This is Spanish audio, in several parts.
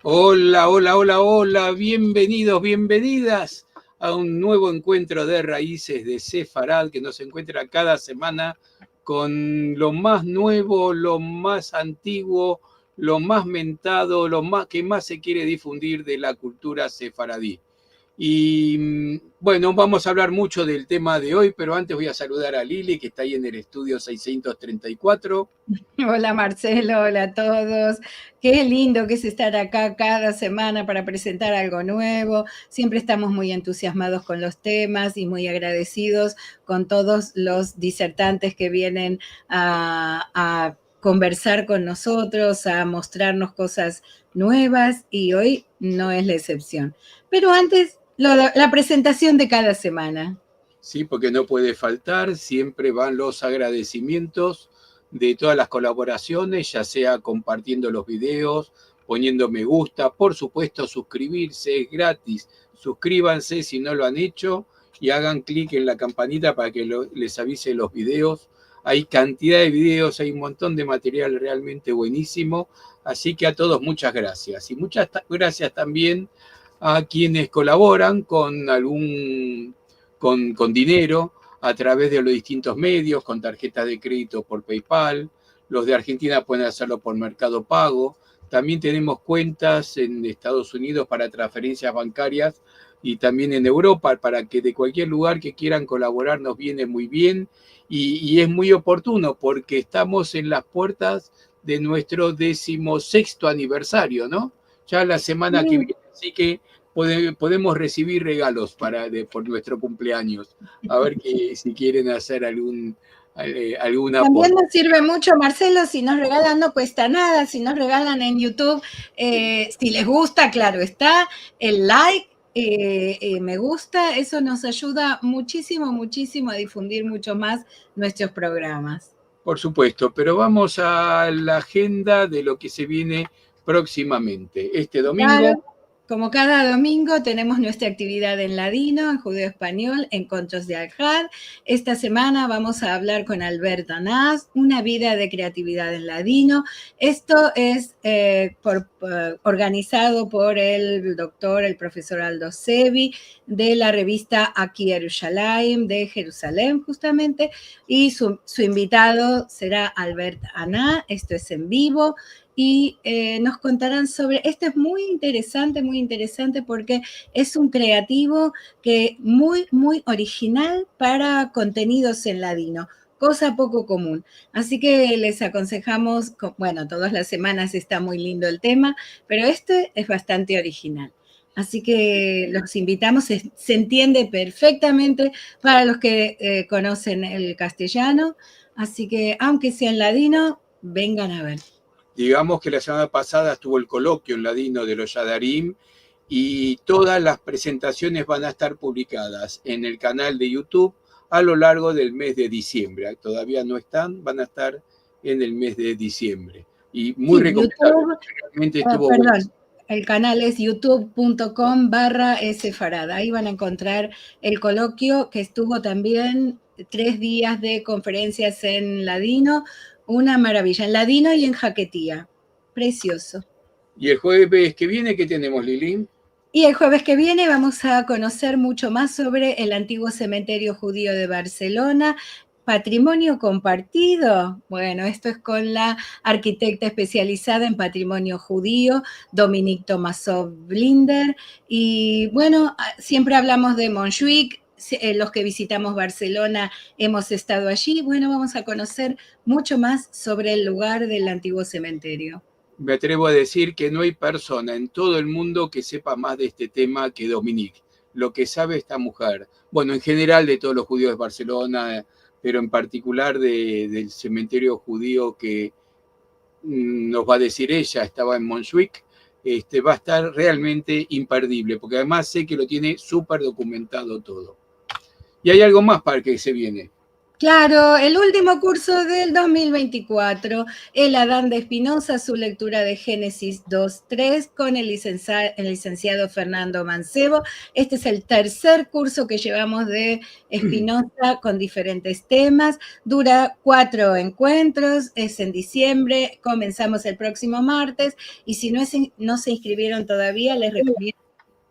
Hola, hola, hola, hola, bienvenidos, bienvenidas a un nuevo encuentro de raíces de Sefarad que nos encuentra cada semana con lo más nuevo, lo más antiguo, lo más mentado, lo más que más se quiere difundir de la cultura sefaradí. Y bueno, vamos a hablar mucho del tema de hoy, pero antes voy a saludar a Lili, que está ahí en el estudio 634. Hola Marcelo, hola a todos. Qué lindo que es estar acá cada semana para presentar algo nuevo. Siempre estamos muy entusiasmados con los temas y muy agradecidos con todos los disertantes que vienen a conversar con nosotros, a mostrarnos cosas nuevas y hoy no es la excepción. Pero antes, la presentación de cada semana. Sí, porque no puede faltar, siempre van los agradecimientos de todas las colaboraciones, ya sea compartiendo los videos, poniendo me gusta, por supuesto suscribirse, es gratis, suscríbanse si no lo han hecho y hagan clic en la campanita para que les avise los videos. Hay cantidad de videos, hay un montón de material realmente buenísimo, así que a todos muchas gracias. Y muchas gracias también a quienes colaboran con dinero a través de los distintos medios, con tarjetas de crédito por PayPal. Los de Argentina pueden hacerlo por Mercado Pago. También tenemos cuentas en Estados Unidos para transferencias bancarias y también en Europa para que de cualquier lugar que quieran colaborar nos viene muy bien y es muy oportuno porque estamos en las puertas de nuestro 16º aniversario, ¿no? Ya la semana que viene, así que podemos recibir regalos por nuestro cumpleaños. A ver si quieren hacer algún También aporte. nos sirve mucho, Marcelo, si nos regalan no cuesta nada, si nos regalan en YouTube, si les gusta, claro está, el like, me gusta, eso nos ayuda muchísimo, muchísimo a difundir mucho más nuestros programas. Por supuesto, pero vamos a la agenda de lo que se viene próximamente. Este domingo. Claro, como cada domingo tenemos nuestra actividad en ladino, en judeo español, encuentros de Al-Had. Esta semana vamos a hablar con Albert Danás, una vida de creatividad en ladino. Esto es organizado por el doctor, el profesor Aldo Sevi, de la revista Aquí Yerushalayim, de Jerusalén justamente, y su invitado será Albert Aná. Esto es en vivo y nos contarán sobre, esto es muy interesante porque es un creativo que muy, muy original para contenidos en ladino, cosa poco común. Así que les aconsejamos, bueno, todas las semanas está muy lindo el tema, pero este es bastante original. Así que los invitamos, se entiende perfectamente para los que conocen el castellano, así que aunque sea en ladino, vengan a ver. Digamos que la semana pasada estuvo el coloquio en ladino de los Yadarim y todas las presentaciones van a estar publicadas en el canal de YouTube a lo largo del mes de diciembre. Todavía no están, van a estar en el mes de diciembre. Y muy Sí, recomendable, YouTube, realmente estuvo buenísimo. perdón, el canal es youtube.com/sfarad. Ahí van a encontrar el coloquio que estuvo también 3 días de conferencias en ladino, una maravilla, en ladino y en jaquetía. Precioso. Y el jueves que viene, ¿qué tenemos, Lili? Y el jueves que viene vamos a conocer mucho más sobre el antiguo cementerio judío de Barcelona. Patrimonio compartido. Bueno, esto es con la arquitecta especializada en patrimonio judío, Dominique Tomasov Blinder. Y bueno, siempre hablamos de Montjuic. Los que visitamos Barcelona hemos estado allí. Bueno, vamos a conocer mucho más sobre el lugar del antiguo cementerio. Me atrevo a decir que no hay persona en todo el mundo que sepa más de este tema que Dominique. Lo que sabe esta mujer, bueno, en general de todos los judíos de Barcelona, pero en particular del cementerio judío que nos va a decir ella, estaba en Montjuic, va a estar realmente imperdible, porque además sé que lo tiene súper documentado todo. Y hay algo más para que se viene. Claro, el último curso del 2024, el Adán de Espinosa, su lectura de Génesis 2:3 con el licenciado Fernando Mancebo. Este es el tercer curso que llevamos de Espinosa con diferentes temas. Dura 4 encuentros, es en diciembre, comenzamos el próximo martes y si no se inscribieron todavía, les recomiendo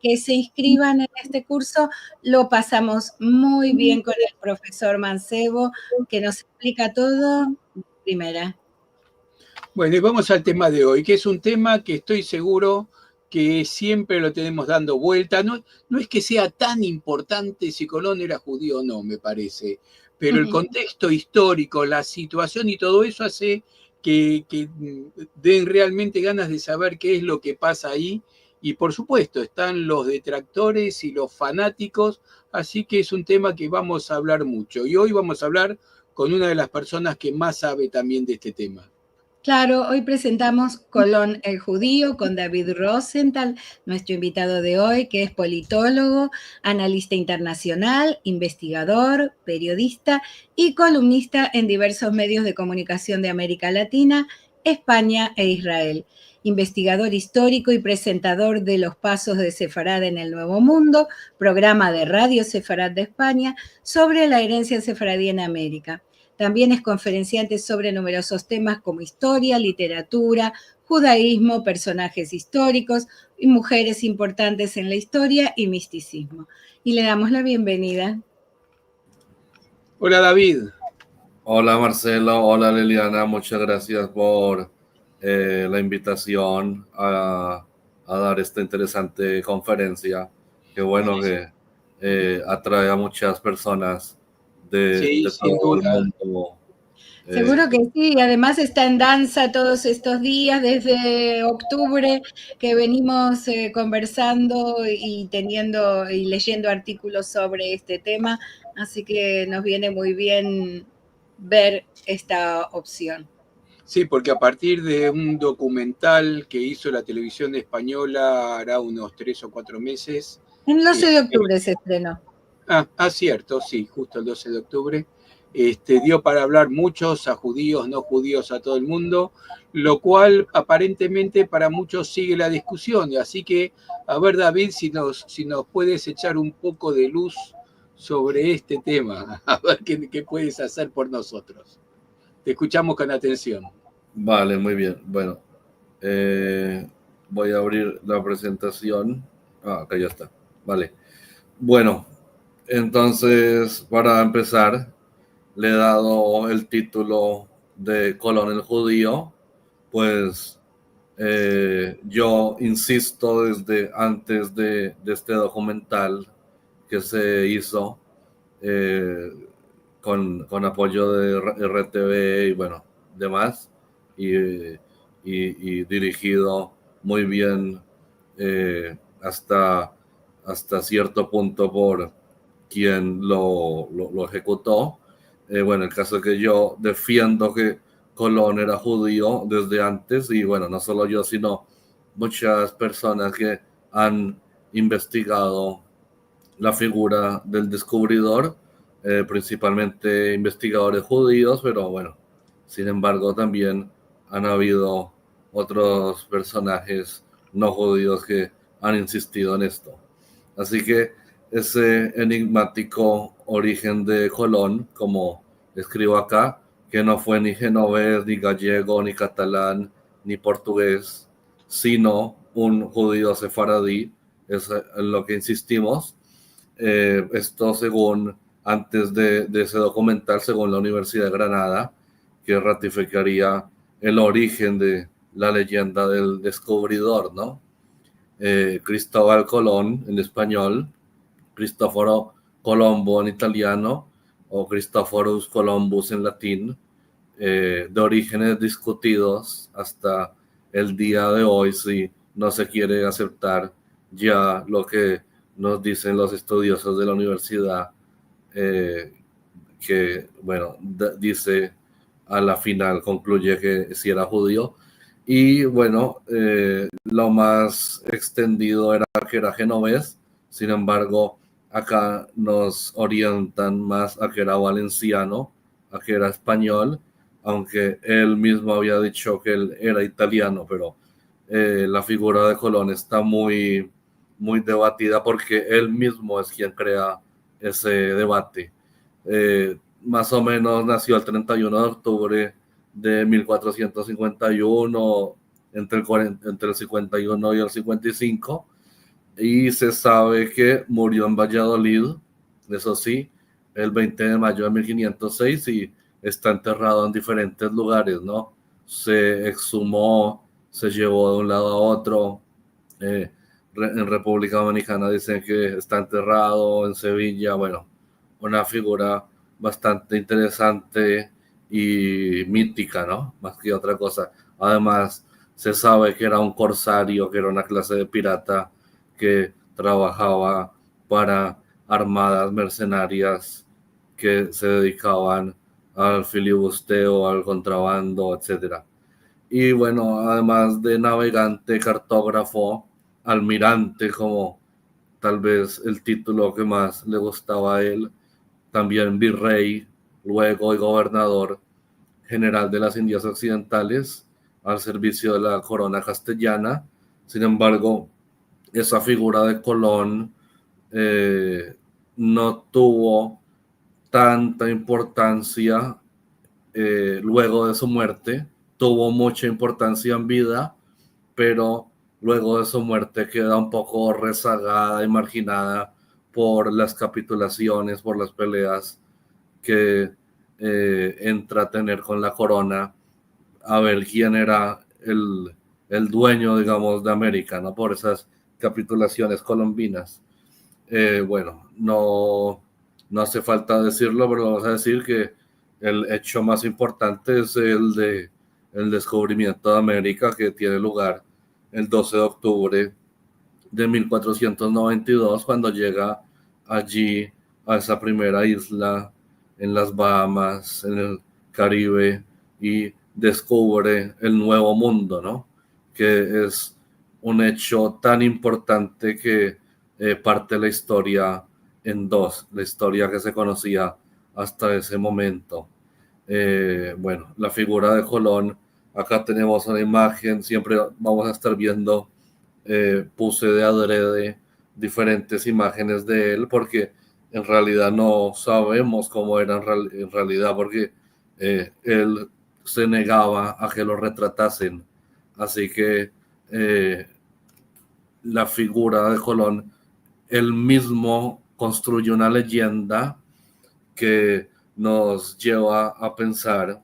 que se inscriban en este curso. Lo pasamos muy bien con el profesor Mancebo, que nos explica todo de primera. Bueno, y vamos al tema de hoy, que es un tema que estoy seguro que siempre lo tenemos dando vuelta. No es que sea tan importante si Colón era judío o no, me parece, pero el contexto histórico, la situación y todo eso hace que den realmente ganas de saber qué es lo que pasa ahí. Y por supuesto, están los detractores y los fanáticos, así que es un tema que vamos a hablar mucho. Y hoy vamos a hablar con una de las personas que más sabe también de este tema. Claro, hoy presentamos Colón el Judío con David Rosenthal, nuestro invitado de hoy, que es politólogo, analista internacional, investigador, periodista y columnista en diversos medios de comunicación de América Latina, España e Israel. Investigador histórico y presentador de Los Pasos de Sefarad en el Nuevo Mundo, programa de Radio Sefarad de España sobre la herencia sefaradí en América. También es conferenciante sobre numerosos temas como historia, literatura, judaísmo, personajes históricos y mujeres importantes en la historia y misticismo. Y le damos la bienvenida. Hola David. Hola Marcelo, hola Liliana, muchas gracias por la invitación a dar esta interesante conferencia. Qué bueno que atrae a muchas personas Sí, de sin todo el duda. mundo. Seguro que sí, además está en danza todos estos días, desde octubre que venimos conversando y teniendo y leyendo artículos sobre este tema, así que nos viene muy bien ver esta opción. Sí, porque a partir de un documental que hizo la televisión española hará unos 3 o 4 meses. El 12 de octubre se estrenó. Cierto, sí, justo el 12 de octubre. Dio para hablar muchos a judíos, no judíos, a todo el mundo, lo cual aparentemente para muchos sigue la discusión. Así que, a ver, David, si nos puedes echar un poco de luz sobre este tema, a ver qué puedes hacer por nosotros. Te escuchamos con atención. Vale, muy bien. Bueno, voy a abrir la presentación. Acá ya está. Vale. Bueno, entonces, para empezar, le he dado el título de Colón el Judío, pues yo insisto desde antes de este documental que se hizo eh, con apoyo de RTV y bueno, demás, y dirigido muy bien hasta cierto punto por quien lo ejecutó. Bueno, el caso es que yo defiendo que Colón era judío desde antes y bueno, no solo yo, sino muchas personas que han investigado la figura del descubridor, principalmente investigadores judíos, pero bueno, sin embargo también han habido otros personajes no judíos que han insistido en esto. Así que ese enigmático origen de Colón, como escribo acá, que no fue ni genovés, ni gallego, ni catalán, ni portugués, sino un judío sefaradí, es en lo que insistimos. Esto según, antes de ese documental, según la Universidad de Granada, que ratificaría el origen de la leyenda del descubridor, ¿no? Cristóbal Colón en español, Cristoforo Colombo en italiano o Christophorus Columbus en latín, de orígenes discutidos hasta el día de hoy, si no se quiere aceptar ya lo que nos dicen los estudiosos de la universidad, que, bueno, dice a la final, concluye que sí era judío. Y bueno, lo más extendido era que era genovés, sin embargo, acá nos orientan más a que era valenciano, a que era español, aunque él mismo había dicho que él era italiano, pero la figura de Colón está muy, muy debatida porque él mismo es quien crea ese debate. Más o menos nació el 31 de octubre de 1451, entre el 51 y el 55, y se sabe que murió en Valladolid, eso sí, el 20 de mayo de 1506, y está enterrado en diferentes lugares, ¿no? Se exhumó, se llevó de un lado a otro. En República Dominicana dicen que está enterrado, en Sevilla, bueno, una figura bastante interesante y mítica, ¿no? Más que otra cosa. Además, se sabe que era un corsario, que era una clase de pirata que trabajaba para armadas mercenarias que se dedicaban al filibusteo, al contrabando, etcétera. Y bueno, además de navegante, cartógrafo, almirante, como tal vez el título que más le gustaba a él, también virrey, luego y gobernador general de las Indias Occidentales al servicio de la corona castellana. Sin embargo, esa figura de Colón no tuvo tanta importancia luego de su muerte. Tuvo mucha importancia en vida, pero luego de su muerte queda un poco rezagada y marginada por las capitulaciones, por las peleas que entra a tener con la corona, a ver quién era el dueño, digamos, de América, ¿no? Por esas capitulaciones colombinas. Bueno, no hace falta decirlo, pero vamos a decir que el hecho más importante es el descubrimiento de América, que tiene lugar el 12 de octubre de 1492, cuando llega allí a esa primera isla en las Bahamas, en el Caribe, y descubre el nuevo mundo, ¿no? Que es un hecho tan importante que parte la historia en dos, la historia que se conocía hasta ese momento. Bueno, la figura de Colón, acá tenemos una imagen, siempre vamos a estar viendo, puse de adrede diferentes imágenes de él porque en realidad no sabemos cómo era en realidad, porque él se negaba a que lo retratasen. Así que la figura de Colón, él mismo construye una leyenda que nos lleva a pensar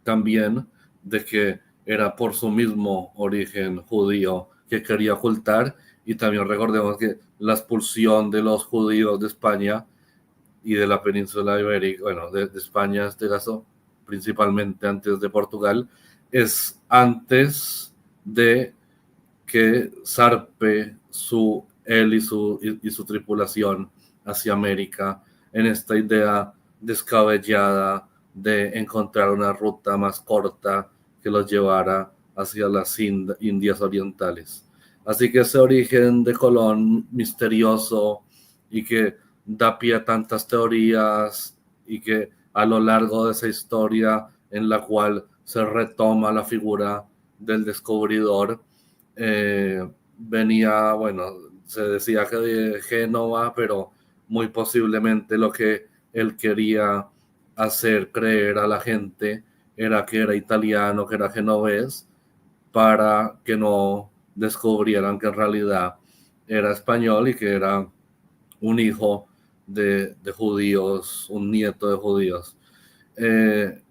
también de que era por su mismo origen judío que quería ocultar. Y también recordemos que la expulsión de los judíos de España y de la península ibérica, bueno, de España en este caso, principalmente antes de Portugal, es antes de que zarpe él y su tripulación hacia América, en esta idea descabellada de encontrar una ruta más corta que los llevara hacia las Indias Orientales. Así que ese origen de Colón misterioso y que da pie a tantas teorías, y que a lo largo de esa historia en la cual se retoma la figura del descubridor, venía, bueno, se decía que de Génova, pero muy posiblemente lo que él quería hacer creer a la gente era que era italiano, que era genovés, para que no descubrieran que en realidad era español y que era un hijo de judíos, un nieto de judíos.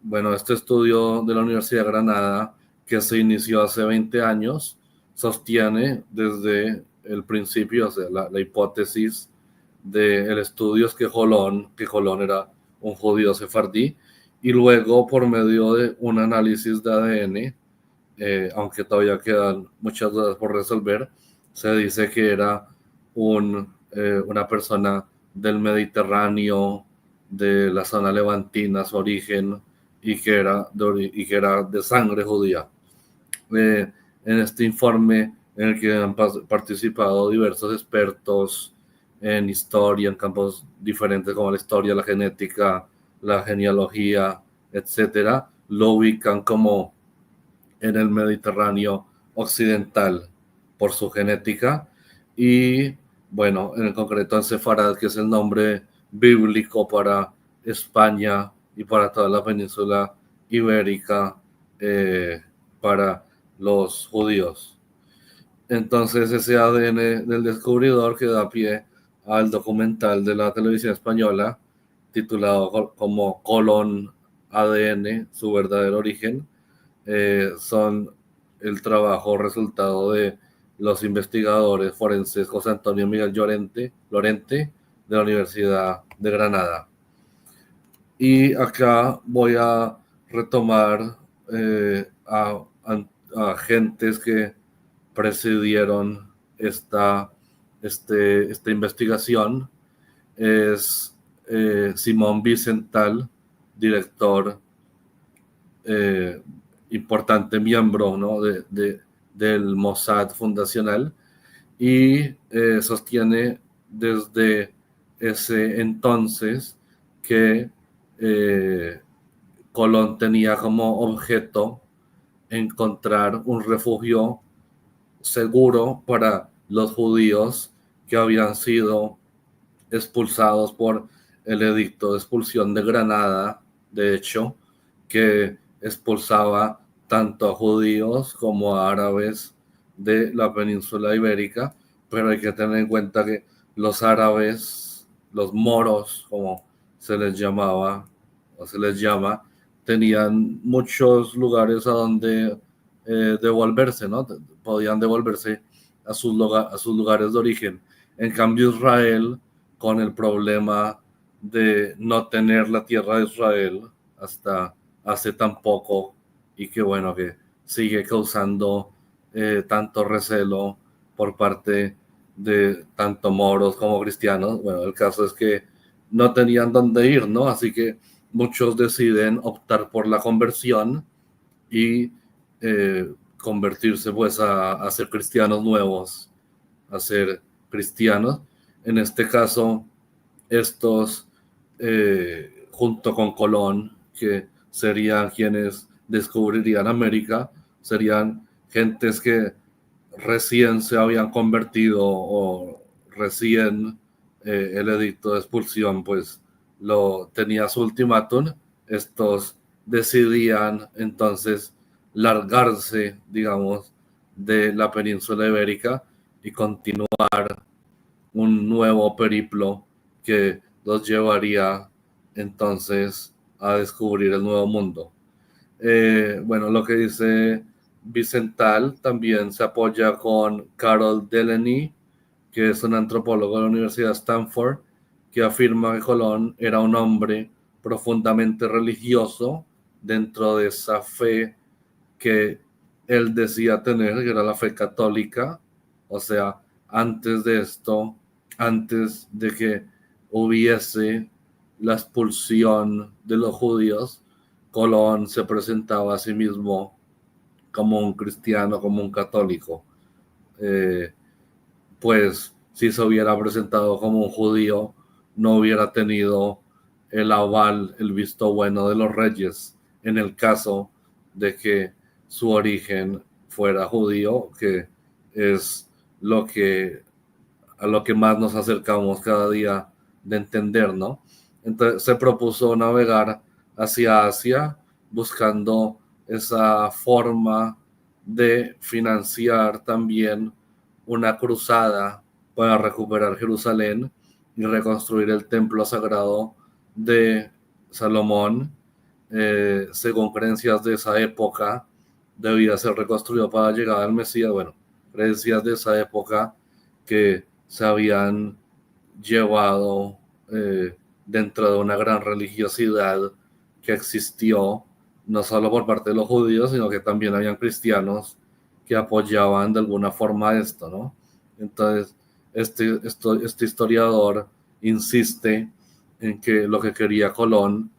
Bueno, este estudio de la Universidad de Granada, que se inició hace 20 años, sostiene desde el principio, o sea, la hipótesis del estudio es que Colón era un judío sefardí, y luego por medio de un análisis de ADN, aunque todavía quedan muchas dudas por resolver, se dice que era una persona del Mediterráneo, de la zona levantina, su origen, y que era de sangre judía. En este informe, en el que han participado diversos expertos en historia, en campos diferentes como la historia, la genética, la genealogía, etcétera, lo ubican como en el Mediterráneo occidental por su genética. Y bueno, en concreto en Sefarad, que es el nombre bíblico para España y para toda la península ibérica, para los judíos. Entonces ese ADN del descubridor que da pie al documental de la televisión española titulado como Colón ADN, su verdadero origen, son el trabajo resultado de los investigadores forenses José Antonio Miguel Lorente de la Universidad de Granada. Y acá voy a retomar a agentes que presidieron esta investigación. Es Simón Vicental, director, importante miembro, ¿no?, del Mossad fundacional, y sostiene desde ese entonces que Colón tenía como objeto encontrar un refugio seguro para los judíos que habían sido expulsados por el edicto de expulsión de Granada, de hecho, que expulsaba tanto a judíos como a árabes de la península ibérica. Pero hay que tener en cuenta que los árabes, los moros, como se les llamaba o se les llama, tenían muchos lugares a donde devolverse, ¿no? Podían devolverse a sus lugares de origen. En cambio, Israel, con el problema de no tener la tierra de Israel hasta hace tan poco, y que bueno, que sigue causando tanto recelo por parte de tanto moros como cristianos. Bueno, el caso es que no tenían dónde ir, ¿no? Así que muchos deciden optar por la conversión y convertirse pues a ser cristianos nuevos, a ser cristianos. En este caso, estos, junto con Colón, que serían quienes descubrirían América, serían gentes que recién se habían convertido o recién el edicto de expulsión pues lo tenía su ultimátum. Estos decidían entonces largarse, digamos, de la península ibérica y continuar un nuevo periplo que los llevaría entonces a descubrir el nuevo mundo. Bueno, lo que dice Vicental también se apoya con Carol Delaney, que es un antropólogo de la Universidad de Stanford, que afirma que Colón era un hombre profundamente religioso dentro de esa fe que él decía tener, que era la fe católica. O sea, antes de esto, antes de que hubiese la expulsión de los judíos, Colón se presentaba a sí mismo como un cristiano, como un católico. Pues si se hubiera presentado como un judío, no hubiera tenido el aval, el visto bueno de los reyes, en el caso de que su origen fuera judío, que es a lo que más nos acercamos cada día de entender, ¿no? Entonces se propuso navegar hacia Asia buscando esa forma de financiar también una cruzada para recuperar Jerusalén y reconstruir el templo sagrado de Salomón. Según creencias de esa época, debía ser reconstruido para la llegada del Mesías. Bueno, creencias de esa época que se habían llevado dentro de una gran religiosidad que existió no solo por parte de los judíos, sino que también habían cristianos que apoyaban de alguna forma esto, ¿no? Entonces, este historiador insiste en que lo que quería Colón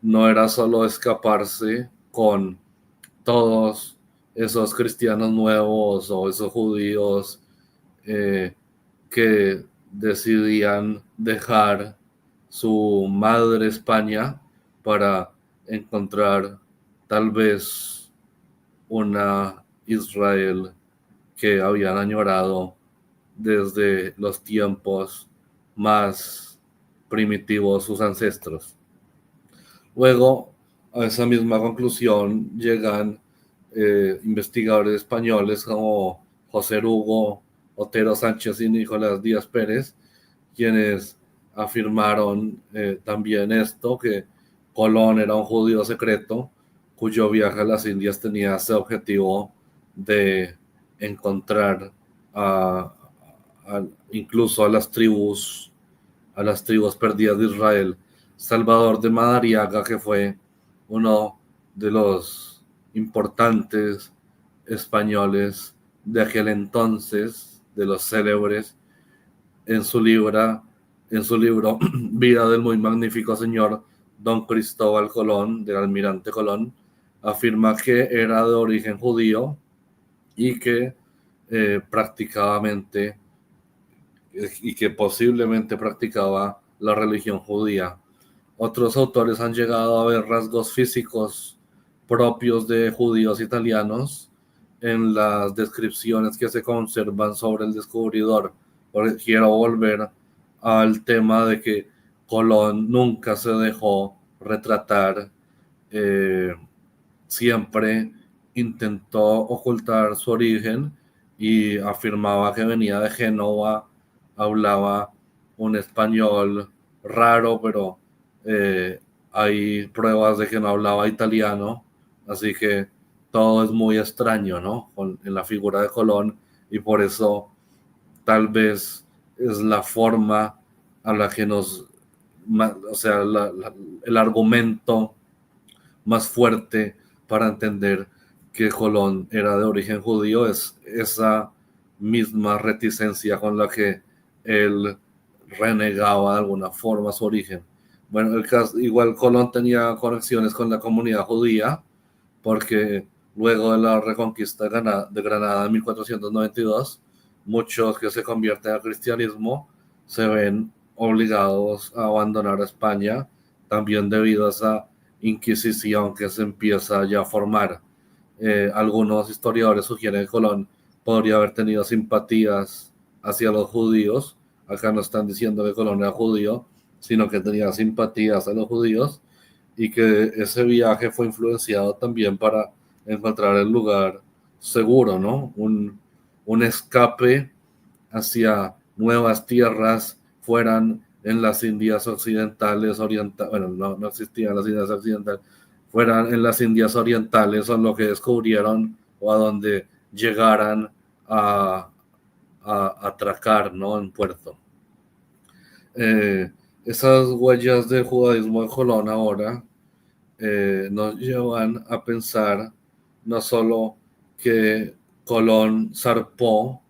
no era solo escaparse con todos esos cristianos nuevos o esos judíos que decidían dejar su madre España, para encontrar tal vez una Israel que habían añorado desde los tiempos más primitivos sus ancestros. Luego, a esa misma conclusión llegan investigadores españoles como José Hugo Otero Sánchez y Nicolás Díaz Pérez, quienes afirmaron también esto, que Colón era un judío secreto cuyo viaje a las Indias tenía ese objetivo de encontrar incluso a las tribus perdidas de Israel. Salvador de Madariaga, que fue uno de los importantes españoles de aquel entonces, de los célebres, en su libro Vida del muy magnífico señor Don Cristóbal Colón, del almirante Colón, afirma que era de origen judío y que posiblemente practicaba la religión judía. Otros autores han llegado a ver rasgos físicos propios de judíos italianos en las descripciones que se conservan sobre el descubridor. Quiero volver al tema de que Colón nunca se dejó retratar, siempre intentó ocultar su origen y afirmaba que venía de Génova, hablaba un español raro, pero hay pruebas de que no hablaba italiano, así que todo es muy extraño, ¿no? En la figura de Colón, y por eso tal vez es la forma a la que el argumento más fuerte para entender que Colón era de origen judío es esa misma reticencia con la que él renegaba de alguna forma su origen. Bueno, igual Colón tenía conexiones con la comunidad judía, porque luego de la reconquista de Granada en 1492, muchos que se convierten al cristianismo se ven obligados a abandonar España, también debido a esa Inquisición que se empieza ya a formar. Algunos historiadores sugieren que Colón podría haber tenido simpatías hacia los judíos. Acá no están diciendo que Colón era judío, sino que tenía simpatías a los judíos, y que ese viaje fue influenciado también para encontrar el lugar seguro, ¿no? Un escape hacia nuevas tierras, fueran en las Indias occidentales, bueno, no existían las Indias occidentales, fueran en las Indias orientales, o lo que descubrieron, o a donde llegaran a atracar, ¿no? En puerto. Esas huellas del judaísmo de Colón ahora nos llevan a pensar no solo que Colón zarpó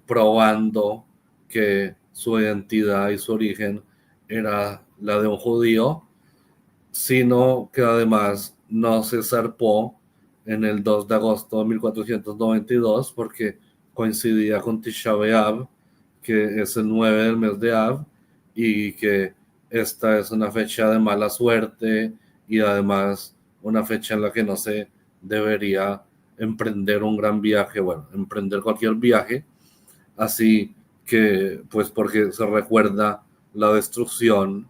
probando que su identidad y su origen era la de un judío, sino que además no se zarpó en el 2 de agosto de 1492 porque coincidía con Tisha B'Av, que es el 9 del mes de Av, y que esta es una fecha de mala suerte y además una fecha en la que no se debería emprender un gran viaje, bueno, emprender cualquier viaje, así que pues porque se recuerda la destrucción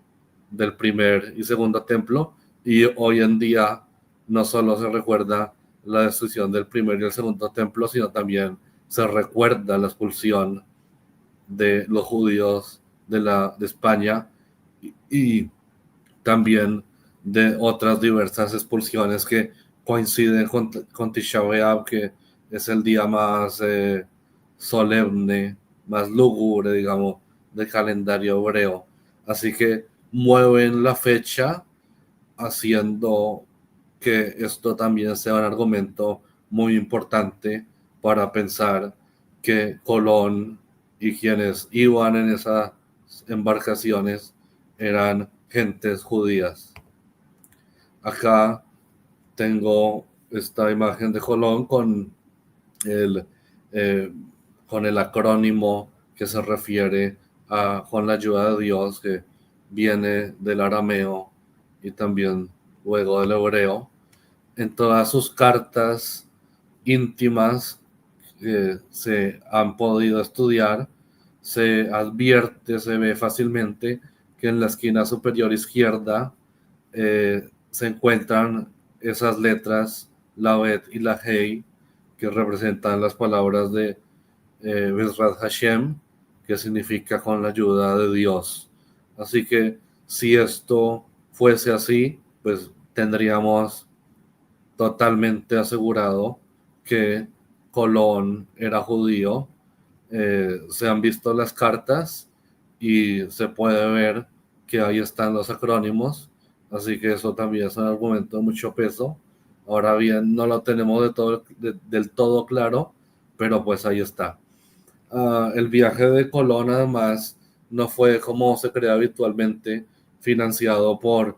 del primer y segundo templo, y hoy en día no solo se recuerda la destrucción del primer y el segundo templo, sino también se recuerda la expulsión de los judíos de España, y también de otras diversas expulsiones que coinciden con Tisha B'Av, que es el día más solemne, más lúgubre, digamos, del calendario hebreo. Así que mueven la fecha, haciendo que esto también sea un argumento muy importante para pensar que Colón y quienes iban en esas embarcaciones eran gentes judías. Acá tengo esta imagen de Colón con el acrónimo que se refiere a con la ayuda de Dios, que viene del arameo y también luego del hebreo. En todas sus cartas íntimas que se han podido estudiar, se advierte, se ve fácilmente que en la esquina superior izquierda se encuentran esas letras, la Bet y la Hei, que representan las palabras de Bezrat Hashem, que significa con la ayuda de Dios. Así que si esto fuese así, pues tendríamos totalmente asegurado que Colón era judío. Se han visto las cartas y se puede ver que ahí están los acrónimos, así que eso también es un argumento de mucho peso. Ahora bien, no lo tenemos del todo claro, pero pues ahí está. El viaje de Colón además no fue, como se cree habitualmente, financiado por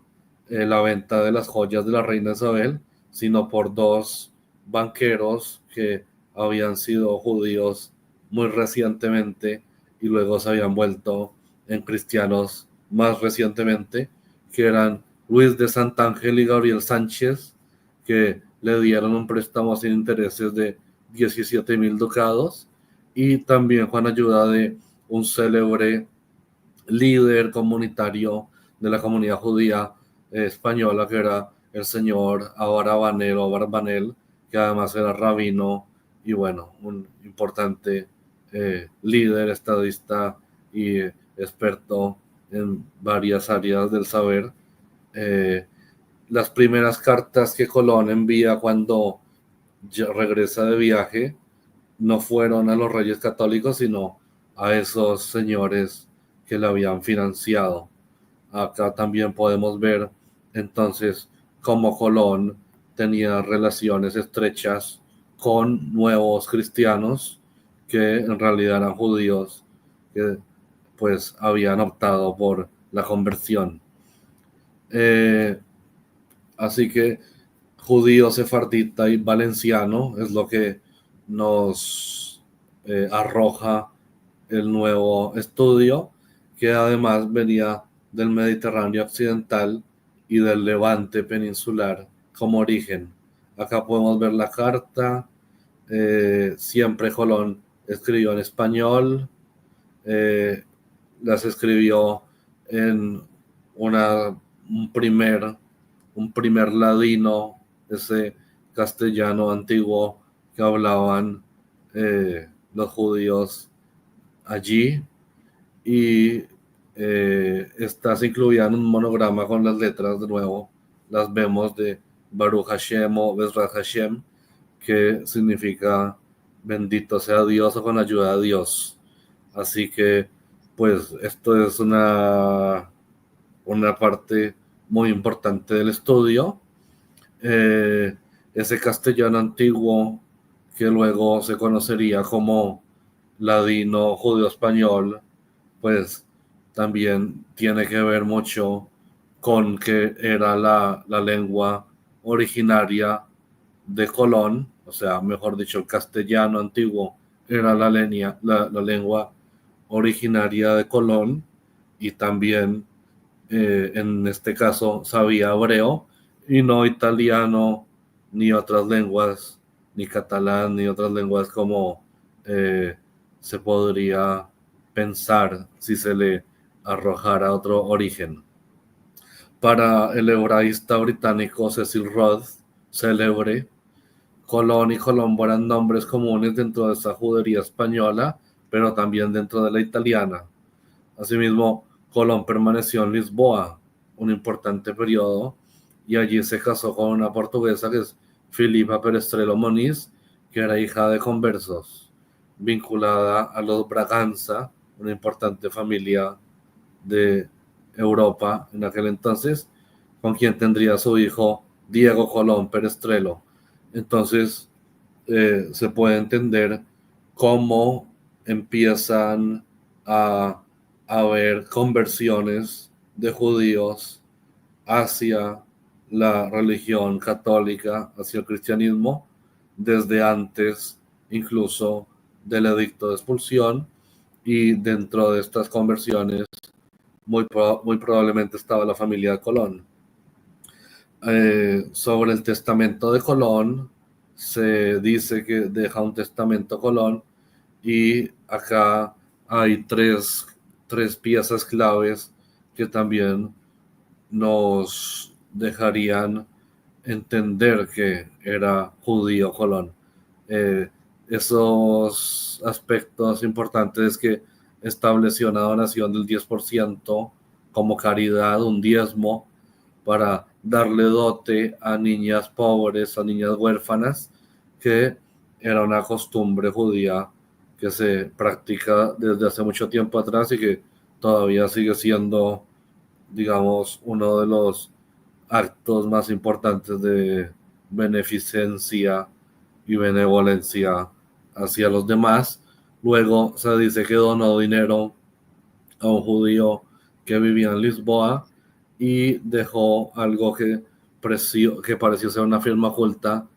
la venta de las joyas de la reina Isabel, sino por dos banqueros que habían sido judíos muy recientemente y luego se habían vuelto en cristianos más recientemente, que eran Luis de Santángel y Gabriel Sánchez, que le dieron un préstamo sin intereses de 17,000 ducados, y también con ayuda de un célebre líder comunitario de la comunidad judía española, que era el señor Abarbanel o Barbanel, que además era rabino y bueno, un importante líder, estadista y experto en varias áreas del saber. Las primeras cartas que Colón envía cuando regresa de viaje no fueron a los reyes católicos, sino a esos señores que le habían financiado. Acá también podemos ver entonces cómo Colón tenía relaciones estrechas con nuevos cristianos que en realidad eran judíos, que pues habían optado por la conversión. Así que judío, sefardita y valenciano es lo que nos arroja el nuevo estudio, que además venía del Mediterráneo occidental y del Levante peninsular como origen. Acá podemos ver la carta. Siempre Colón escribió en español, las escribió en un primer ladino, ese castellano antiguo que hablaban los judíos allí, y estas incluían un monograma con las letras, de nuevo las vemos, de Baruch Hashem o Bezrat Hashem, que significa bendito sea Dios o con ayuda de Dios. Así que pues esto es una parte muy importante del estudio. Ese castellano antiguo, que luego se conocería como ladino judío español, pues también tiene que ver mucho con que era la lengua originaria de Colón, o sea, mejor dicho, el castellano antiguo era la lengua originaria de Colón, y también en este caso sabía hebreo y no italiano ni otras lenguas, ni catalán, ni otras lenguas como se podría pensar si se le arrojara otro origen. Para el hebraísta británico Cecil Rhodes, célebre, Colón y Colombo eran nombres comunes dentro de esa judería española, pero también dentro de la italiana. Asimismo, Colón permaneció en Lisboa un importante periodo y allí se casó con una portuguesa, que es Filipa Perestrelo Moniz, que era hija de conversos, vinculada a los Braganza, una importante familia de Europa en aquel entonces, con quien tendría su hijo Diego Colón Perestrelo. Entonces se puede entender cómo empiezan a haber conversiones de judíos hacia la religión católica, hacia el cristianismo, desde antes incluso del edicto de expulsión, y dentro de estas conversiones muy probablemente estaba la familia de Colón. Sobre el testamento de Colón, se dice que deja un testamento Colón, y acá hay tres piezas claves que también nos dejarían entender que era judío Colón. Esos aspectos importantes es que estableció una donación del 10% como caridad, un diezmo, para darle dote a niñas pobres, a niñas huérfanas, que era una costumbre judía que se practica desde hace mucho tiempo atrás y que todavía sigue siendo, digamos, uno de los actos más importantes de beneficencia y benevolencia hacia los demás. Luego se dice que donó dinero a un judío que vivía en Lisboa y dejó algo que pareció ser una firma oculta,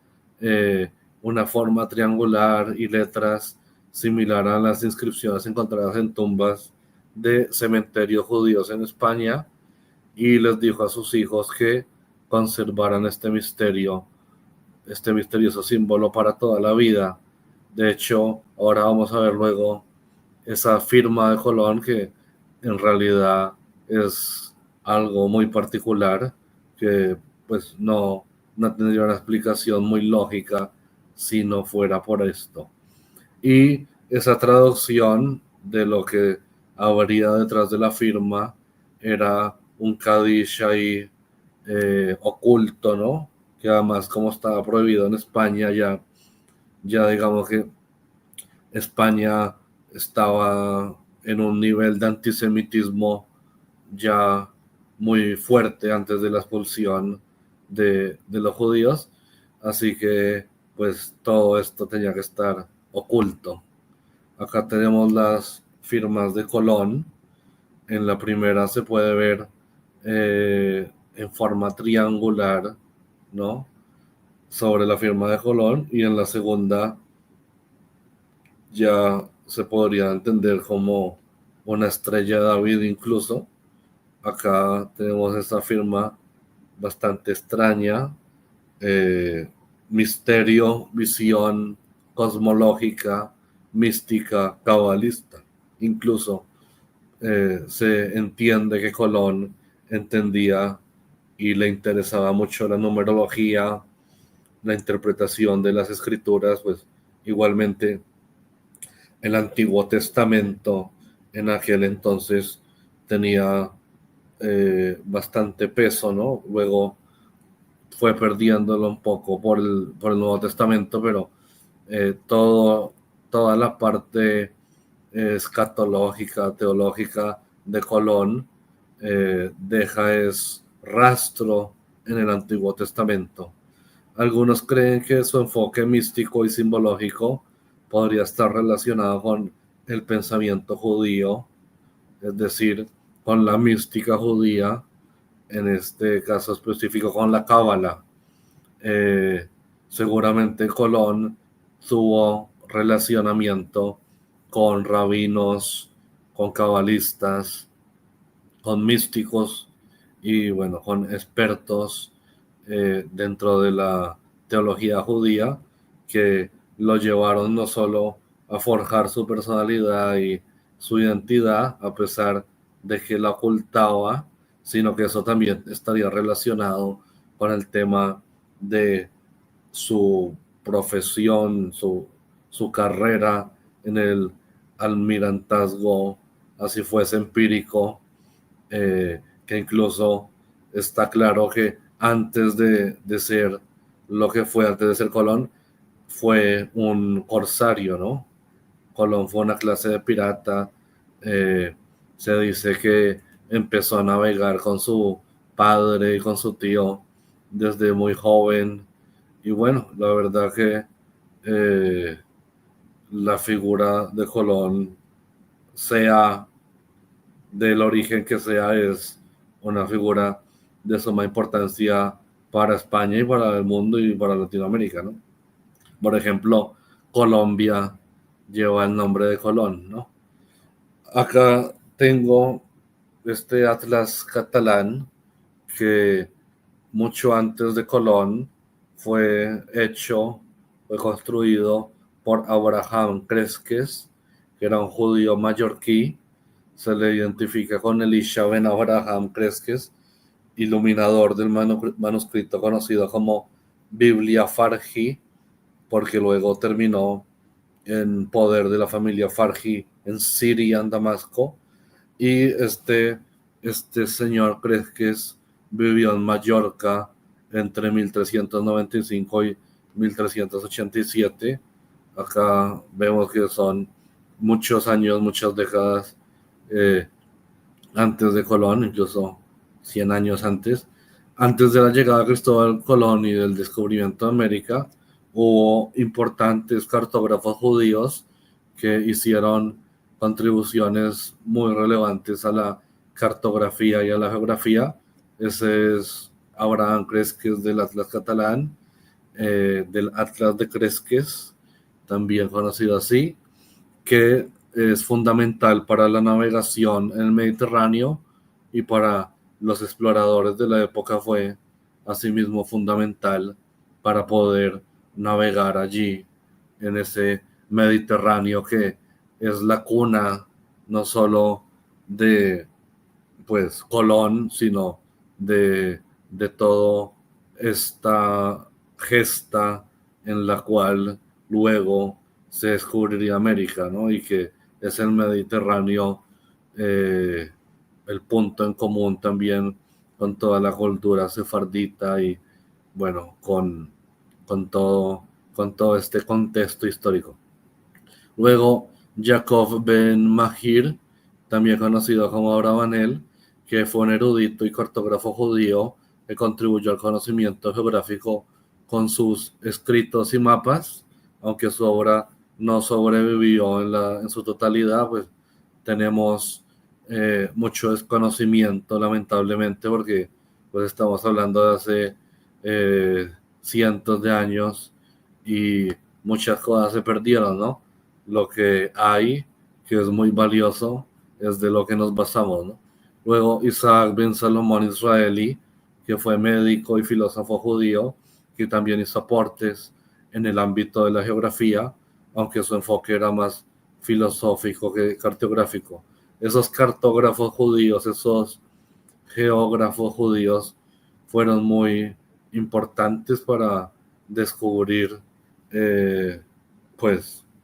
una forma triangular y letras similar a las inscripciones encontradas en tumbas de cementerios judíos en España, y les dijo a sus hijos que conservaran este misterio, este misterioso símbolo para toda la vida. De hecho, ahora vamos a ver luego esa firma de Colón, que en realidad es algo muy particular, que pues no tendría una explicación muy lógica si no fuera por esto. Y esa traducción de lo que habría detrás de la firma era un Kadish ahí oculto, ¿no? Que además, como estaba prohibido en España, ya digamos que España estaba en un nivel de antisemitismo ya muy fuerte antes de la expulsión de los judíos, así que pues todo esto tenía que estar oculto. Acá tenemos las firmas de Colón. En la primera se puede ver en forma triangular, ¿no? Sobre la firma de Colón, y en la segunda ya se podría entender como una estrella de David incluso. Acá tenemos esta firma bastante extraña, misterio, visión cosmológica, mística, cabalista. Incluso se entiende que Colón entendía y le interesaba mucho la numerología, la interpretación de las escrituras, pues igualmente el Antiguo Testamento en aquel entonces tenía bastante peso, ¿no? Luego fue perdiéndolo un poco por el Nuevo Testamento, pero toda la parte escatológica, teológica de Colón deja es rastro en el Antiguo Testamento. Algunos creen que su enfoque místico y simbológico podría estar relacionado con el pensamiento judío, es decir, con la mística judía, en este caso específico con la Cábala. Seguramente Colón tuvo relacionamiento con rabinos, con cabalistas, con místicos y bueno, con expertos dentro de la teología judía, que lo llevaron no solo a forjar su personalidad y su identidad, a pesar de que la ocultaba, sino que eso también estaría relacionado con el tema de su profesión, su carrera en el almirantazgo, así fuese empírico, que incluso está claro que antes de ser lo que fue, antes de ser Colón, fue un corsario, ¿no? Colón fue una clase de pirata. Se dice que empezó a navegar con su padre y con su tío desde muy joven. Y bueno, la verdad que la figura de Colón, sea del origen que sea, es una figura de suma importancia para España y para el mundo y para Latinoamérica, ¿no? Por ejemplo, Colombia lleva el nombre de Colón, ¿no? Acá tengo este atlas catalán que mucho antes de Colón, fue construido por Abraham Cresques, que era un judío mallorquí. Se le identifica con Elisha ben Abraham Cresques, iluminador del manuscrito conocido como Biblia Farji, porque luego terminó en poder de la familia Farji en Siria, en Damasco. Y este señor Cresques vivió en Mallorca entre 1395 y 1387. Acá vemos que son muchos años, muchas décadas antes de Colón, incluso 100 años antes. Antes de la llegada de Cristóbal Colón y del descubrimiento de América, hubo importantes cartógrafos judíos que hicieron contribuciones muy relevantes a la cartografía y a la geografía. Ese es Abraham Cresques del Atlas Catalán, del Atlas de Cresques, también conocido así, que es fundamental para la navegación en el Mediterráneo y para los exploradores de la época fue asimismo fundamental para poder navegar allí en ese Mediterráneo que es la cuna no solo de pues Colón, sino de todo esta gesta en la cual luego se descubriría América, ¿no? Y que es el Mediterráneo, el punto en común también con toda la cultura sefardita y bueno, con todo este contexto histórico. Luego, Jacob ben Mahir, también conocido como Abravanel, que fue un erudito y cartógrafo judío que contribuyó al conocimiento geográfico con sus escritos y mapas, aunque su obra no sobrevivió en su totalidad, pues tenemos mucho desconocimiento, lamentablemente, porque pues estamos hablando de hace cientos de años y muchas cosas se perdieron, ¿no? Lo que hay, que es muy valioso, es de lo que nos basamos, ¿no? Luego Isaac ben Salomón Israeli, que fue médico y filósofo judío, que también hizo aportes en el ámbito de la geografía, aunque su enfoque era más filosófico que cartográfico. Esos cartógrafos judíos, esos geógrafos judíos, fueron muy importantes para descubrir,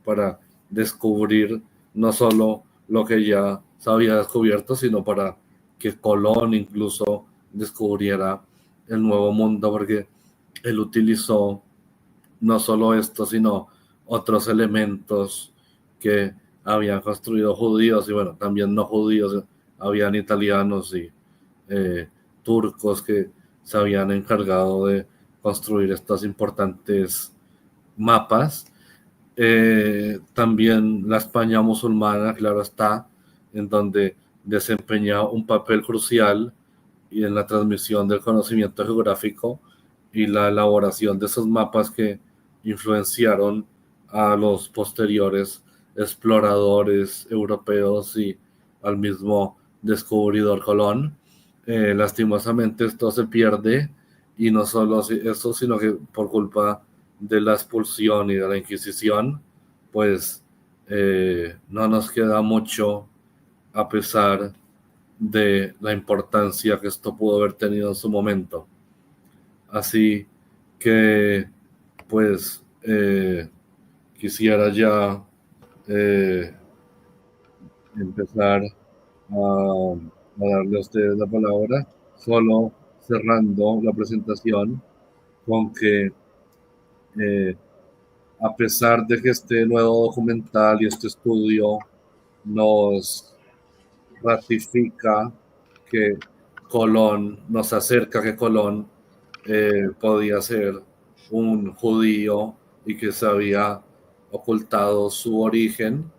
para descubrir no solo lo que ya se había descubierto, sino para que Colón incluso descubriera el nuevo mundo, porque él utilizó no solo esto, sino otros elementos que habían construido judíos y bueno, también no judíos, habían italianos y turcos que se habían encargado de construir estos importantes mapas. También la España musulmana, claro está, en donde desempeña un papel crucial y en la transmisión del conocimiento geográfico y la elaboración de esos mapas que influenciaron a los posteriores exploradores europeos y al mismo descubridor Colón. Lastimosamente esto se pierde y no solo eso, sino que por culpa de la expulsión y de la Inquisición, pues no nos queda mucho a pesar de la importancia que esto pudo haber tenido en su momento. Así que, pues, quisiera ya empezar a darle a ustedes la palabra, solo cerrando la presentación con que a pesar de que este nuevo documental y este estudio nos ratifica que Colón, nos acerca que Colón podía ser un judío y que se había ocultado su origen,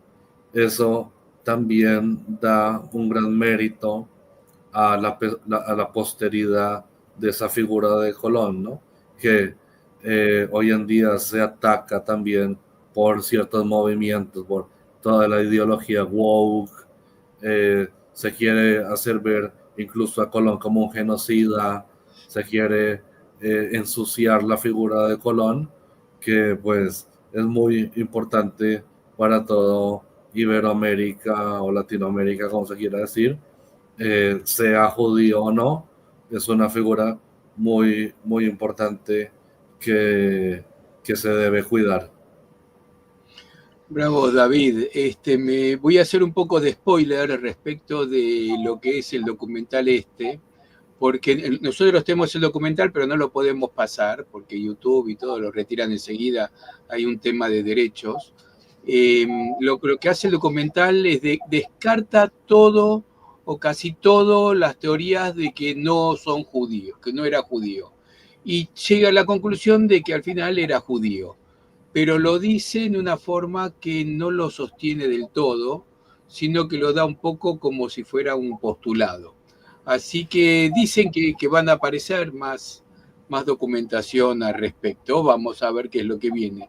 eso también da un gran mérito a la posteridad de esa figura de Colón, ¿no? Que hoy en día se ataca también por ciertos movimientos, por toda la ideología woke, se quiere hacer ver incluso a Colón como un genocida, se quiere ensuciar la figura de Colón, que pues es muy importante para todo Iberoamérica o Latinoamérica, como se quiera decir, sea judío o no, es una figura muy, muy importante que se debe cuidar. Bravo, David. Me voy a hacer un poco de spoiler respecto de lo que es el documental porque nosotros tenemos el documental, pero no lo podemos pasar, porque YouTube y todo lo retiran enseguida, hay un tema de derechos. Lo que hace el documental es descarta todo o casi todo las teorías de que no son judíos, que no era judío. Y llega a la conclusión de que al final era judío, pero lo dice en una forma que no lo sostiene del todo, sino que lo da un poco como si fuera un postulado. Así que dicen que van a aparecer más documentación al respecto. Vamos a ver qué es lo que viene.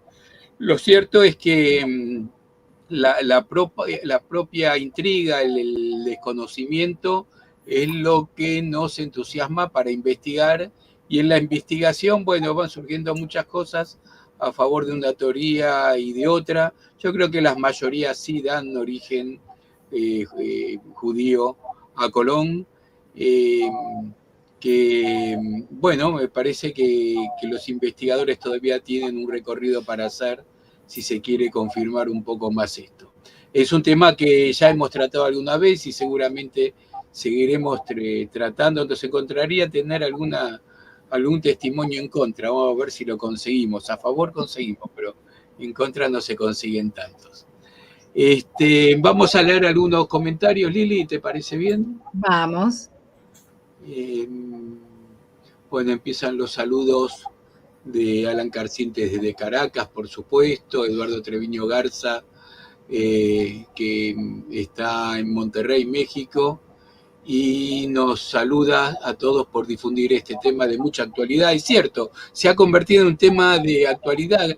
Lo cierto es que la propia intriga, el desconocimiento, es lo que nos entusiasma para investigar. Y en la investigación, bueno, van surgiendo muchas cosas a favor de una teoría y de otra. Yo creo que las mayorías sí dan origen judío a Colón. Que, bueno, me parece que los investigadores todavía tienen un recorrido para hacer si se quiere confirmar un poco más esto. Es un tema que ya hemos tratado alguna vez y seguramente seguiremos tratando. Nos encontraría tener algún testimonio en contra. Vamos a ver si lo conseguimos. A favor conseguimos, pero en contra no se consiguen tantos. Vamos a leer algunos comentarios, Lili, ¿te parece bien? Vamos. Bueno, empiezan los saludos de Alan Carcientes desde Caracas, por supuesto, Eduardo Treviño Garza, que está en Monterrey, México, y nos saluda a todos por difundir este tema de mucha actualidad. Es cierto, se ha convertido en un tema de actualidad.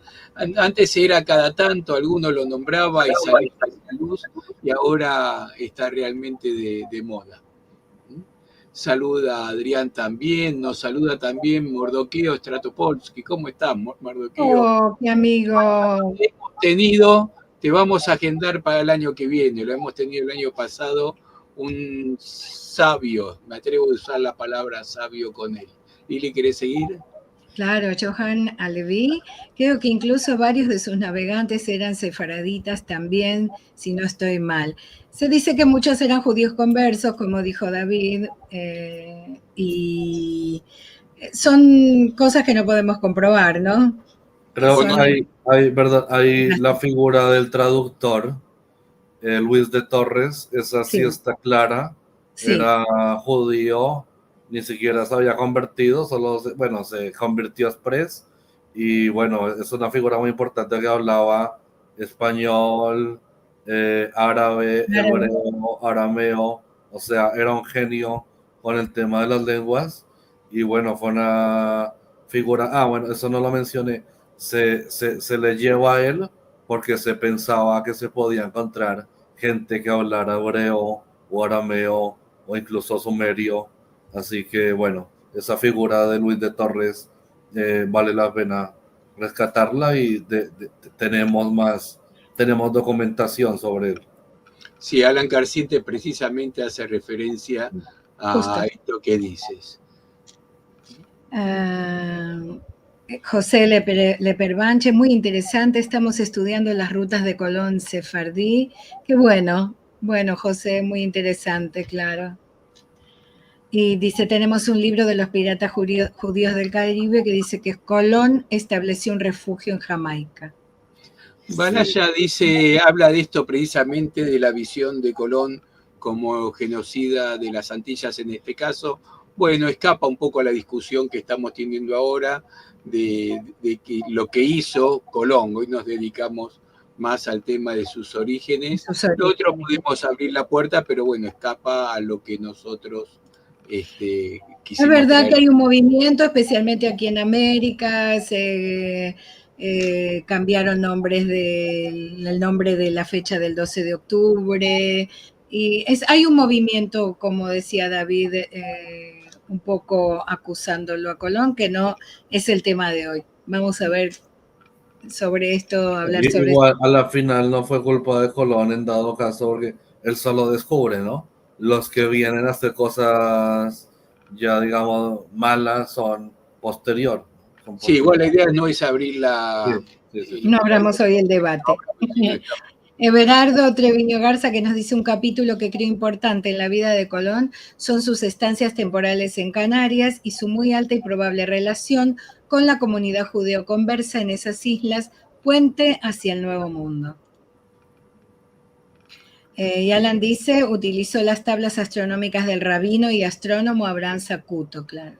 Antes era cada tanto, alguno lo nombraba y salía a la luz, y ahora está realmente de moda. Saluda a Adrián también, nos saluda también Mordoqueo Stratopolsky. ¿Cómo estás, Mordoqueo? Oh, mi amigo. Hemos tenido, te vamos a agendar para el año que viene, lo hemos tenido el año pasado, un sabio, me atrevo a usar la palabra sabio con él. Lili, ¿querés seguir? Claro, Johan Alevi, creo que incluso varios de sus navegantes eran sefaraditas también, si no estoy mal. Se dice que muchos eran judíos conversos, como dijo David, y son cosas que no podemos comprobar, ¿no? Creo que hay la figura del traductor, Luis de Torres, esa sí está clara, sí. Era judío, ni siquiera se había convertido, se convirtió express, y bueno, es una figura muy importante que hablaba español, árabe, hebreo, arameo, o sea, era un genio con el tema de las lenguas, y bueno, fue una figura, bueno, eso no lo mencioné, se le lleva a él porque se pensaba que se podía encontrar gente que hablara hebreo o arameo o incluso sumerio, así que bueno, esa figura de Luis de Torres vale la pena rescatarla y tenemos documentación sobre él. Sí, Alan Carciente precisamente hace referencia a esto que dices. José Leperbanche, muy interesante, estamos estudiando las rutas de Colón Sefardí. Qué bueno, José, muy interesante, claro. Y dice, tenemos un libro de los piratas judíos del Caribe que dice que Colón estableció un refugio en Jamaica. Balaya habla de esto precisamente, de la visión de Colón como genocida de las Antillas en este caso. Bueno, escapa un poco a la discusión que estamos teniendo ahora de que lo que hizo Colón. Hoy nos dedicamos más al tema de sus orígenes. Lo otro podemos abrir la puerta, pero bueno, escapa a lo que nosotros quisimos. Es verdad que hay un movimiento, especialmente aquí en América, cambiaron nombres el nombre de la fecha del 12 de octubre, y hay un movimiento, como decía David, un poco acusándolo a Colón, que no es el tema de hoy. Vamos a ver sobre esto, hablar sobre Igual a la final no fue culpa de Colón en dado caso, porque él solo descubre, ¿no? Los que vienen a hacer cosas ya, digamos, malas son posterior. Sí, igual la idea no es abrir la... No abramos hoy el debate. Everardo Treviño Garza, que nos dice un capítulo que creo importante en la vida de Colón, son sus estancias temporales en Canarias y su muy alta y probable relación con la comunidad judeo-conversa en esas islas, puente hacia el Nuevo Mundo. Y Alan dice, utilizó las tablas astronómicas del rabino y astrónomo Abraham Zacuto, claro.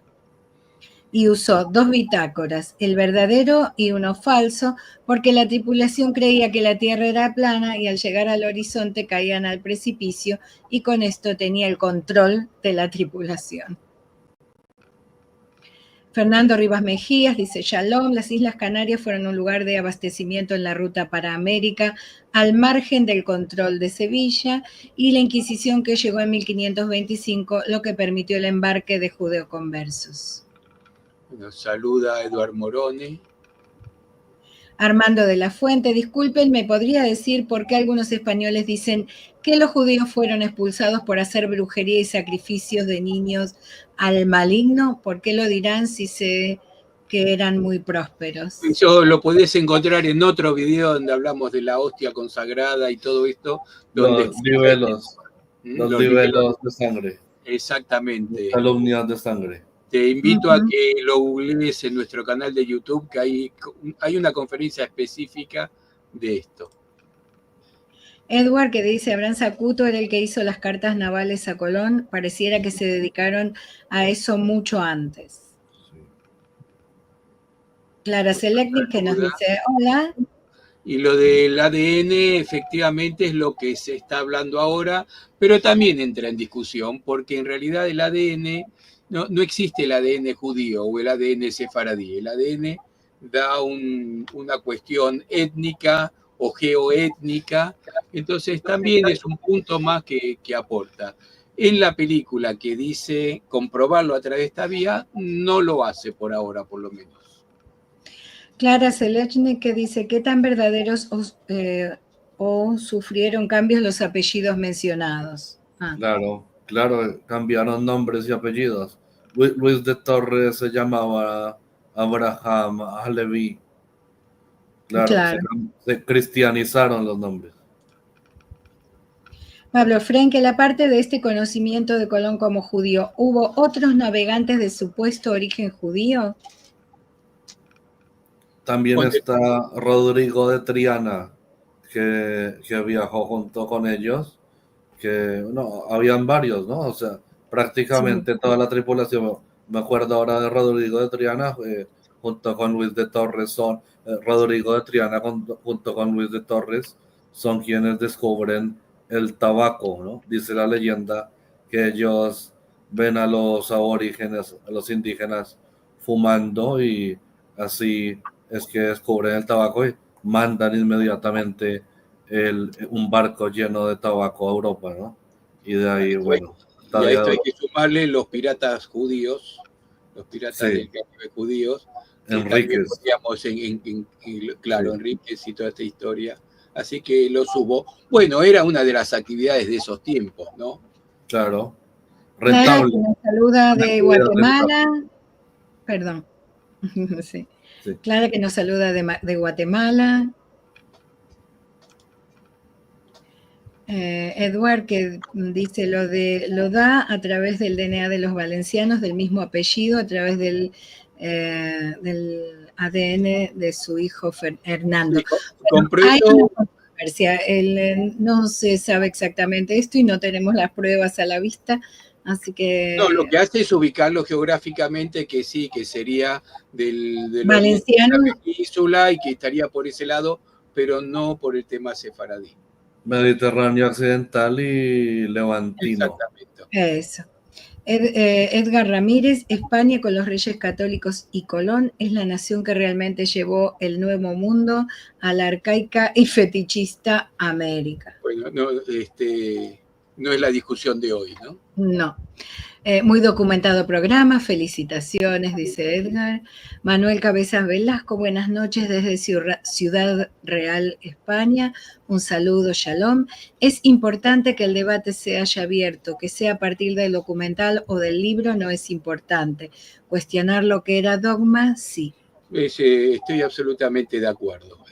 Y usó 2 bitácoras, el verdadero y uno falso, porque la tripulación creía que la Tierra era plana y al llegar al horizonte caían al precipicio y con esto tenía el control de la tripulación. Fernando Rivas Mejías dice, Shalom, las Islas Canarias fueron un lugar de abastecimiento en la ruta para América, al margen del control de Sevilla, y la Inquisición que llegó en 1525, lo que permitió el embarque de judeoconversos. Nos saluda Eduard Morone. Armando de la Fuente, disculpen, ¿me podría decir por qué algunos españoles dicen que los judíos fueron expulsados por hacer brujería y sacrificios de niños al maligno? ¿Por qué lo dirán si sé que eran muy prósperos? Eso lo podés encontrar en otro video donde hablamos de la hostia consagrada y todo esto. Donde los libelos de sangre. Exactamente. Las calumnias de sangre. Te invito a que lo googlees en nuestro canal de YouTube, que hay una conferencia específica de esto. Edward, que dice, Abraham Zacuto era el que hizo las cartas navales a Colón, pareciera que se dedicaron a eso mucho antes. Sí. Clara Selecnik, que nos dice, hola. Y lo del ADN efectivamente es lo que se está hablando ahora, pero también entra en discusión, porque en realidad el ADN... No existe el ADN judío o el ADN sefaradí. El ADN da una cuestión étnica o geoétnica, entonces también es un punto más que aporta. En la película que dice comprobarlo a través de esta vía, no lo hace por ahora, por lo menos. Clara Selechnik, que dice, ¿qué tan verdaderos o sufrieron cambios los apellidos mencionados? Claro, cambiaron nombres y apellidos. Luis de Torres se llamaba Abraham Alevi. Claro. Se cristianizaron los nombres. Pablo Frenkel, aparte de este conocimiento de Colón como judío, ¿hubo otros navegantes de supuesto origen judío? También está Rodrigo de Triana, que viajó junto con ellos, que no, habían varios, ¿no? O sea, prácticamente toda la tripulación, me acuerdo ahora de Rodrigo de Triana, junto con Luis de Torres, Rodrigo de Triana junto con Luis de Torres son quienes descubren el tabaco, ¿no? Dice la leyenda que ellos ven a los aborígenes, a los indígenas fumando y así es que descubren el tabaco y mandan inmediatamente un barco lleno de tabaco a Europa, ¿no? Y de ahí, bueno. Y a esto hay que sumarle los piratas judíos, los piratas del Caribe judíos, que Enríquez. Claro, Enríquez y toda esta historia. Así que lo subo. Bueno, era una de las actividades de esos tiempos, ¿no? Claro. Clara, que nos saluda de Guatemala. Perdón. Sí. Clara, que nos saluda de Guatemala. Edward, que dice lo da a través del DNA de los valencianos, del mismo apellido, a través del ADN de su hijo Hernando. Hay una controversia, no se sabe exactamente esto y no tenemos las pruebas a la vista, así que... No, lo que hace es ubicarlo geográficamente, que sí, que sería del valenciano, de la península y que estaría por ese lado, pero no por el tema sefaradí. Mediterráneo occidental y levantino. Exactamente. Eso. Edgar Ramírez, España con los Reyes Católicos y Colón es la nación que realmente llevó el Nuevo Mundo a la arcaica y fetichista América. Bueno, no es la discusión de hoy, ¿no? No. Muy documentado programa, felicitaciones, dice Edgar. Manuel Cabezas Velasco, buenas noches desde Ciudad Real, España. Un saludo, shalom. Es importante que el debate se haya abierto, que sea a partir del documental o del libro no es importante. Cuestionar lo que era dogma, sí. Estoy absolutamente de acuerdo.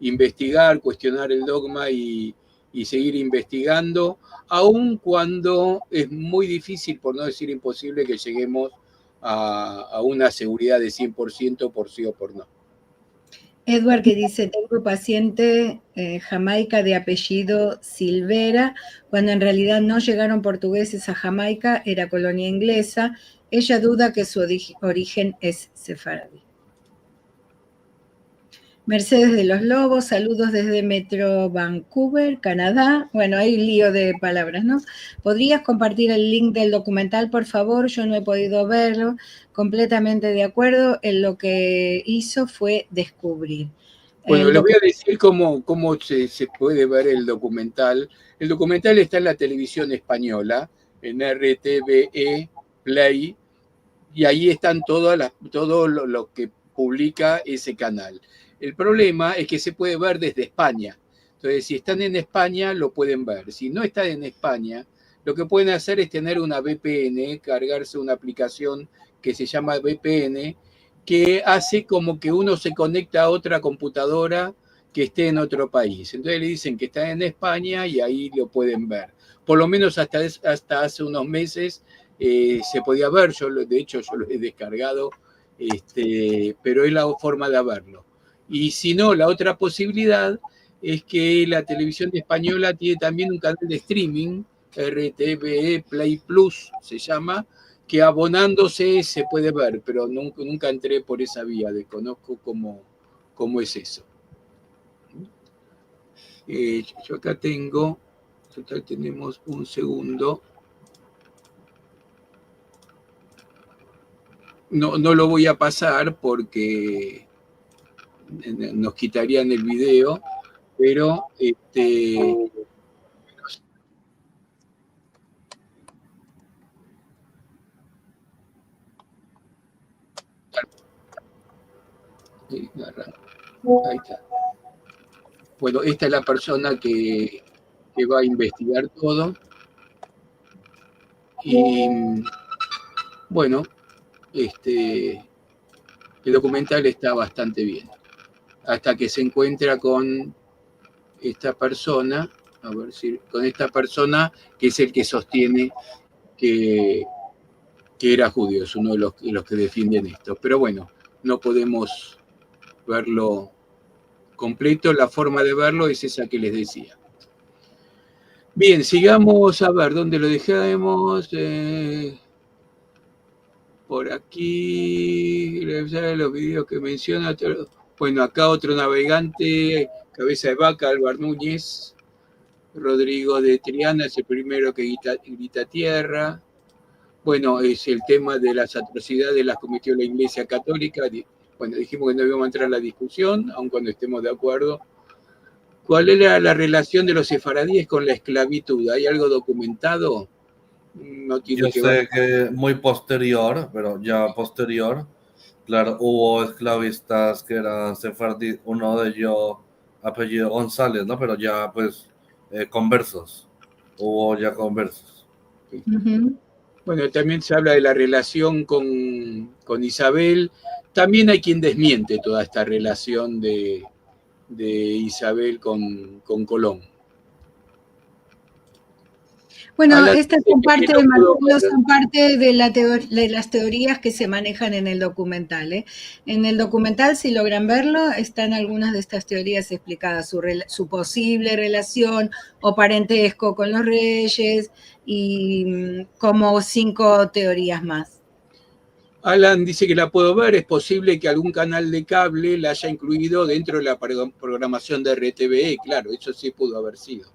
Investigar, cuestionar el dogma y seguir investigando, aun cuando es muy difícil, por no decir imposible, que lleguemos a una seguridad de 100% por sí o por no. Edward que dice, tengo paciente Jamaica de apellido Silvera, cuando en realidad no llegaron portugueses a Jamaica, era colonia inglesa. Ella duda que su origen es sefaradí. Mercedes de los Lobos, saludos desde Metro Vancouver, Canadá. Bueno, hay lío de palabras, ¿no? ¿Podrías compartir el link del documental, por favor? Yo no he podido verlo. Completamente de acuerdo. En lo que hizo fue descubrir. Bueno, les voy a decir cómo se puede ver el documental. El documental está en la televisión española, en RTVE Play, y ahí están todo lo que publica ese canal. El problema es que se puede ver desde España. Entonces, si están en España, lo pueden ver. Si no están en España, lo que pueden hacer es tener una VPN, cargarse una aplicación que se llama VPN, que hace como que uno se conecta a otra computadora que esté en otro país. Entonces le dicen que está en España y ahí lo pueden ver. Por lo menos hasta hace unos meses se podía ver, de hecho yo lo he descargado, pero es la forma de verlo. Y si no, la otra posibilidad es que la televisión española tiene también un canal de streaming, RTVE Play Plus se llama, que abonándose se puede ver, pero nunca entré por esa vía, desconozco cómo es eso. Yo acá tengo, total tenemos un segundo. No lo voy a pasar porque nos quitarían el video, pero ahí está. Bueno, esta es la persona que va a investigar todo. Y bueno, el documental está bastante bien. Hasta que se encuentra con esta persona, a ver si con esta persona que es el que sostiene que era judío, es uno de los que defienden esto. Pero bueno, no podemos verlo completo, la forma de verlo es esa que les decía. Bien, sigamos a ver dónde lo dejamos. Por aquí, los videos que menciona. Bueno, acá otro navegante, cabeza de vaca, Álvaro Núñez. Rodrigo de Triana es el primero que grita tierra. Bueno, es el tema de las atrocidades las cometió la Iglesia Católica. Bueno, dijimos que no íbamos a entrar en la discusión, aun cuando estemos de acuerdo. ¿Cuál era la relación de los sefaradíes con la esclavitud? ¿Hay algo documentado? No tiene Yo sé que muy posterior, pero ya posterior, claro, hubo esclavistas que eran sefardíes, uno de ellos apellido González, ¿no? Pero ya pues conversos, hubo ya conversos. Uh-huh. Bueno, también se habla de la relación con Isabel. También hay quien desmiente toda esta relación de Isabel con Colón. Bueno, estas son parte de las teorías que se manejan en el documental. En el documental, si logran verlo, están algunas de estas teorías explicadas, su posible relación o parentesco con los reyes y como 5 teorías más. Alan dice que la puedo ver, es posible que algún canal de cable la haya incluido dentro de la programación de RTVE, claro, eso sí pudo haber sido.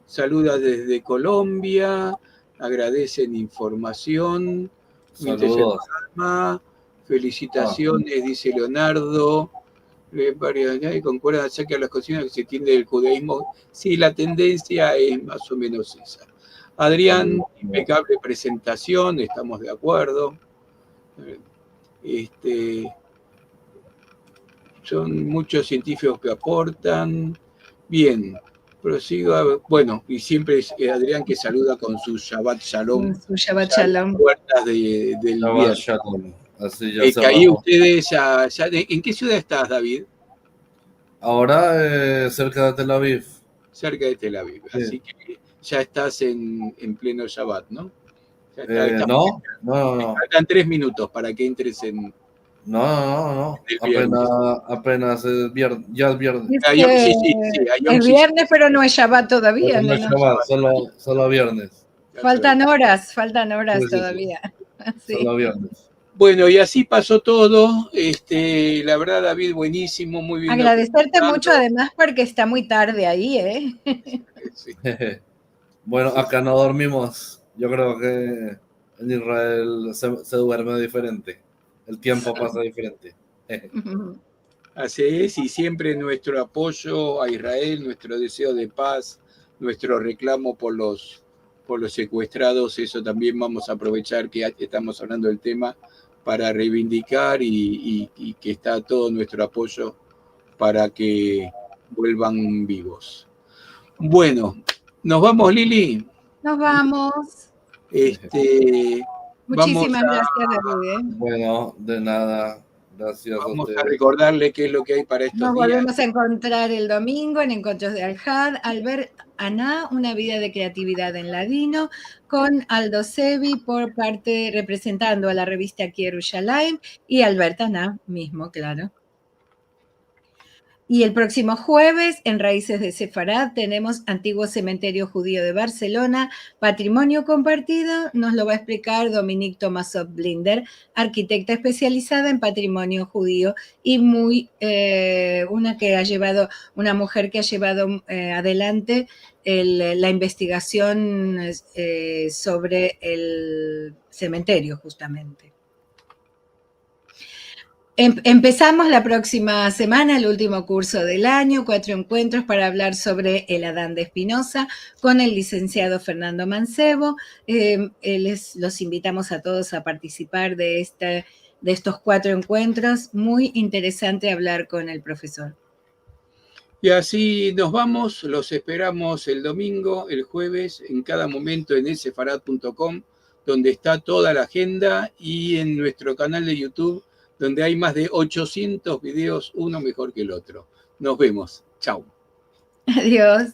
Saluda desde Colombia, agradecen información. Saludos. Felicitaciones, dice Leonardo. Concuerdan acerca de las cocinas que se tiende del judaísmo. Sí, la tendencia es más o menos esa. Adrián, impecable presentación, estamos de acuerdo. Son muchos científicos que aportan. Bien, prosigo. Bueno, y siempre es Adrián que saluda con su Shabbat Shalom. Su Shabbat Shalom. Puertas del viernes. Shalom. Así ya Que ahí ustedes ya... ¿En qué ciudad estás, David? Ahora cerca de Tel Aviv. Cerca de Tel Aviv. Sí. Así que ya estás en pleno Shabbat, ¿no? No. Faltan 3 minutos para que entres en... No. Apenas es viernes. Ya es viernes. Es viernes, pero no es Shabbat todavía. No es Shabbat, solo viernes. Faltan horas todavía. Sí. Solo viernes. Bueno, y así pasó todo. La verdad, David, buenísimo, muy bien. Agradecerte mucho, además, porque está muy tarde ahí, ¿eh? Sí. Bueno, acá no dormimos. Yo creo que en Israel se duerme diferente. El tiempo pasa diferente. Así es, y siempre nuestro apoyo a Israel, nuestro deseo de paz, nuestro reclamo por los secuestrados, eso también vamos a aprovechar que estamos hablando del tema para reivindicar y que está todo nuestro apoyo para que vuelvan vivos. Bueno, ¿nos vamos, Lili? Nos vamos. Muchísimas gracias, David. Bueno, de nada. Gracias. Vamos a recordarle qué es lo que hay para estos días. Nos volvemos a encontrar el domingo en Encuentros de Al-Had. Albert Aná, una vida de creatividad en ladino, con Aldo Sevi por parte, representando a la revista Aquí Yerushalayim, y Albert Aná mismo, claro. Y el próximo jueves, en Raíces de Sefarad, tenemos Antiguo Cementerio Judío de Barcelona, Patrimonio Compartido. Nos lo va a explicar Dominique Tomasov Blinder, arquitecta especializada en patrimonio judío y una mujer que ha llevado adelante la investigación sobre el cementerio, justamente. Empezamos la próxima semana, el último curso del año, 4 encuentros para hablar sobre el Adán de Spinoza con el licenciado Fernando Mancebo. Los invitamos a todos a participar de estos 4 encuentros. Muy interesante hablar con el profesor. Y así nos vamos, los esperamos el domingo, el jueves, en cada momento en sefarad.com, donde está toda la agenda, y en nuestro canal de YouTube, donde hay más de 800 videos, uno mejor que el otro. Nos vemos. Chau. Adiós.